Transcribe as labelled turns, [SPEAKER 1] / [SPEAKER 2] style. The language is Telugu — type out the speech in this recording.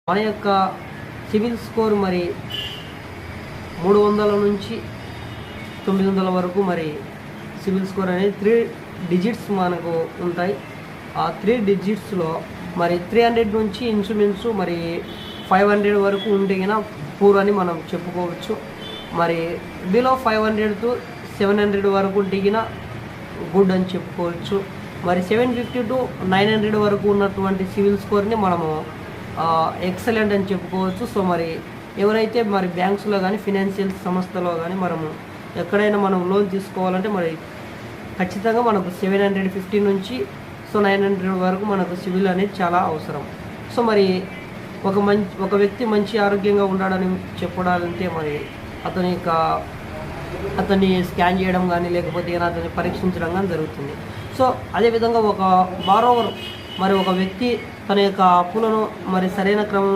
[SPEAKER 1] మన యొక్క సివిల్ స్కోర్ మరి 300 నుంచి 900 వరకు మరి సివిల్ స్కోర్ అనేది 3 డిజిట్స్ మనకు ఉంటాయి. ఆ 3 డిజిట్స్లో మరి 300 నుంచి ఇంచుమించు మరి 500 వరకు ఉంటే పూర్ అని మనం చెప్పుకోవచ్చు. మరి బిలో 500 టు 700 వరకు ఉంటే గుడ్ అని చెప్పుకోవచ్చు. మరి 750 టు 900 వరకు ఉన్నటువంటి సివిల్ స్కోర్ని మనము ఎక్సలెంట్ అని చెప్పుకోవచ్చు. సో మరి ఎవరైతే మరి బ్యాంక్స్లో కానీ ఫినాన్షియల్ సంస్థలో కానీ మనము ఎక్కడైనా మనం లోన్ తీసుకోవాలంటే మరి ఖచ్చితంగా మనకు 750 నుంచి 900 వరకు మనకు సివిల్ అనేది చాలా అవసరం. సో మరి ఒక వ్యక్తి మంచి ఆరోగ్యంగా ఉండాలని చెప్పడాలంటే మరి అతన్ని స్కాన్ చేయడం కానీ లేకపోతే అతన్ని పరీక్షించడం కానీ జరుగుతుంది. సో అదేవిధంగా ఒక బారోవర్ మరి ఒక వ్యక్తి తన యొక్క అప్పులను మరి సరైన క్రమం